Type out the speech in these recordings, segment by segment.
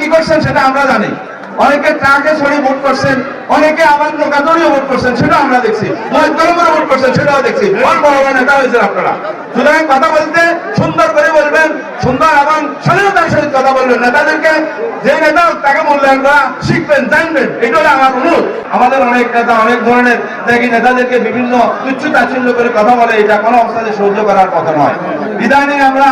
কি করছেন সেটা আমরা জানি। অনেকে ট্রাকে ছড়ি ভোট করছেন, অনেকে আবার নৌকাদড়িও ভোট করছেন, সেটাও আমরা দেখছি। কলমরে ভোট করছেন, সেটাও দেখছি। বড় বড় নেতা হয়েছেন আপনারা। সুতরাং কথা বলতে সুন্দর করে বলবেন, সুন্দর এবং স্বাধীনতার সহিত কথা বলবেন। নেতাদেরকে যে নেতা তাকে মূল্যায়ন করা শিখবেন, জানবেন, এটা হলো আমার অনুরোধ। আমাদের অনেক নেতা অনেক ধরনের ত্যাগী নেতাদেরকে বিভিন্ন তুচ্ছ তাচ্ছিল্য করে কথা বলে, এটা কোনো অবস্থাতে সহ্য করার কথা নয়। ইদানিং আমরা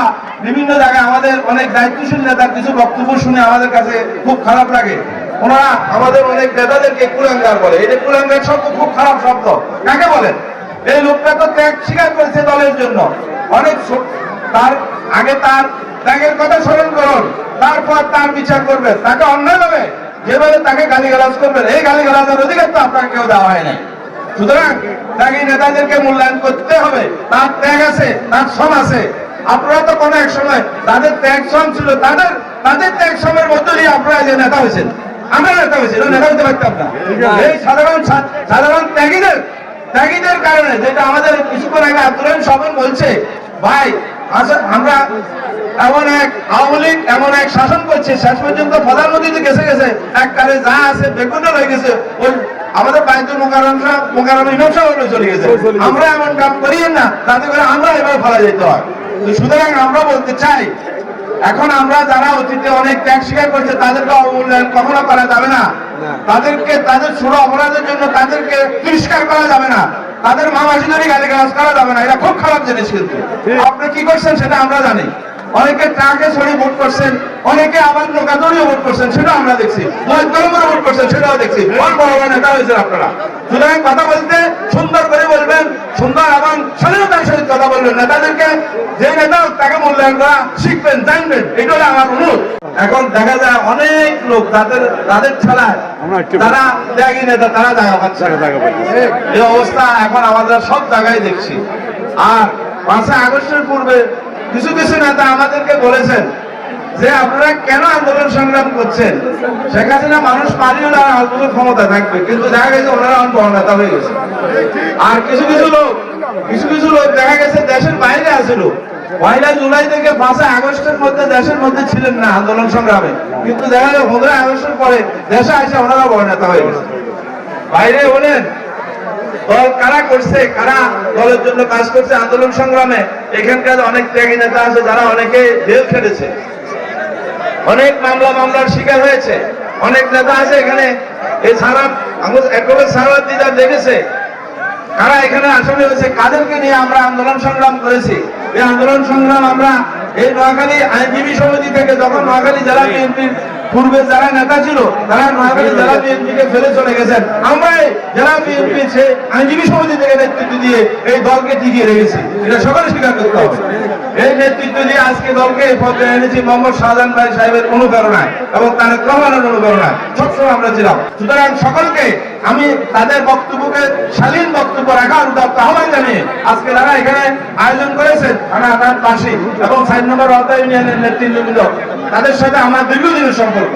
বিভিন্ন জায়গায় আমাদের অনেক দায়িত্বশীল নেতার কিছু বক্তব্য শুনে আমাদের কাছে খুব খারাপ লাগে। ওনারা আমাদের অনেক নেতাদেরকে কুলাঙ্গার বলে। এটা কুলাঙ্গার শব্দ খুব খারাপ শব্দ। কাকে বলেন? এই লোকটা তো ত্যাগ স্বীকার করেছে দলের জন্য। অনেক তার আগে তার ত্যাগের কথা স্মরণ করুন, তারপর তার বিচার করবেন। তাকে অন্যায়ভাবে যেভাবে তাকে গালিগালাজ করবেন, এই গালিগালাজের অধিকার তো আপনাকে কেউ দেওয়া হয় নাই। সুতরাং ত্যাগী নেতাদেরকে মূল্যায়ন করতে হবে। তার ত্যাগ আছে, তার শ্রম আছে। আপনারা তো কোনো এক সময় তাদের ত্যাগ শ্রম ছিল, তাদের ত্যাগ শ্রমের মধ্য দিয়ে আপনারা যে নেতা হয়েছেন, আমরা নেতা হয়েছি, নেতা হতে পারতাম না। এই সাধারণ ত্যাগীদের কারণে, যেটা আমাদের কিছুক্ষণ আগে আব্দুল রহিম সাহেব বলছে, ভাই আমরা এমন এক আওয়ামী লীগ এমন এক শাসন করছে, শেষ পর্যন্ত প্রধানমন্ত্রী গেছে এক কালে যা আছে বেগুনটা হয়ে গেছে, ওই আমাদের বাইতুল মোকাররম ইমাম সাহেব চলে গেছে। আমরা এমন কাম করিয়েন না তাতে করে আমরা এভাবে ফেলা যেতে হয়। সুতরাং আমরা বলতে চাই, এখন আমরা যারা অতীতে অনেক ত্যাগ স্বীকার করছে তাদেরকে অবমূল্যায়ন কখনো করা যাবে না। তাদেরকে তাদের ছোট অপরাধের জন্য তাদেরকে তিরস্কার করা যাবে না, তাদের মামাসি ধরে গালিগালাজ করা যাবে না। এটা খুব খারাপ জিনিস। কিন্তু আপনি কি করছেন সেটা আমরা জানি। অনেকে ট্রাকে ছড়ি ভোট করছেন, অনেকে আবার নৌকাদড়িও ভোট করছেন, সেটাও আমরা দেখছি। কলমরে ভোট করছেন, সেটাও দেখছি। বড় বড় নেতা হয়েছেন আপনারা। সুতরাং কথা বলতে সুন্দর করে বলবেন, সুন্দর এবং স্বাধীনতার সহিত কথা বলবেন। নেতাদেরকে যে নেতা তাকে মূল্যায়ন করা শিখবেন, জানবেন, এটা হলো আমার অনুরোধ। এখন দেখা যায় অনেক লোক তাদের ছাড়ায় তারা ত্যাগী নেতা, তারা জায়গা পাচ্ছে। এই অবস্থা এখন আমাদের সব জায়গায় দেখছি। আর 5 আগস্টের পূর্বে কিছু নেতা আমাদেরকে বলেছেন যে আপনারা কেন আন্দোলন সংগ্রাম করছেন, শেখ হাসিনা মানুষ মারিয়ে আন্দোলন ক্ষমতা থাকবে। কিন্তু দেখা গেছে ওনারা বড় নেতা হয়ে গেছে। আর কিছু লোক দেখা গেছে দেশের বাইরে আসিল। 1 জুলাই থেকে 5 আগস্টের মধ্যে দেশের মধ্যে ছিলেন না আন্দোলন সংগ্রামে, কিন্তু দেখা যায় 15 আগস্টের পরে দেশে এসে ওনারা বড় নেতা হয়ে গেছে। বাইরে বলেন দল কারা করছে, কারা দলের জন্য কাজ করছে আন্দোলন সংগ্রামে, এখানকার অনেক ত্যাগী নেতা আছে যারা অনেকে জেল খেটেছে, অনেক মামলার শিকার হয়েছে। অনেক নেতা আছে এখানে এই সারাত দিদার দেখেছে কারা এখানে আসামি হয়েছে, কাদেরকে নিয়ে আমরা আন্দোলন সংগ্রাম করেছি। এই আন্দোলন সংগ্রাম আমরা এই নোয়াখালী আইনজীবী সমিতি থেকে, যখন নোয়াখালী জেলা বিএনপির পূর্বে যারা নেতা ছিল তারা নোয়াখালী জেলা বিএনপিকে ফেলে চলে গেছেন, আমরা জেলা বিএনপি সে আইনজীবী সমিতি থেকে নেতৃত্ব দিয়ে এই দলকে টিকিয়ে রেখেছি। এটা সকলে স্বীকার করতে হবে। এই নেতৃত্ব দিয়ে আজকে দলকে এই পর্যায়ে এনেছি মোহাম্মদ শাহজাহান ভাই সাহেবের অনুপ্রেরণায় এবং তারেক রহমানের অনুপ্রেরণায় সবসময় আমরা ছিলাম। সুতরাং সকলকে আমি তাদের বক্তব্যকে শালীন বক্তব্য রাখার আহ্বান জানিয়ে আজকে যারা এখানে আয়োজন করেছেন থানা পাশে এবং 4 নম্বর ওয়ার্ড ইউনিয়নের নেতৃত্ববৃন্দ, তাদের সাথে আমার দীর্ঘদিনের সম্পর্ক।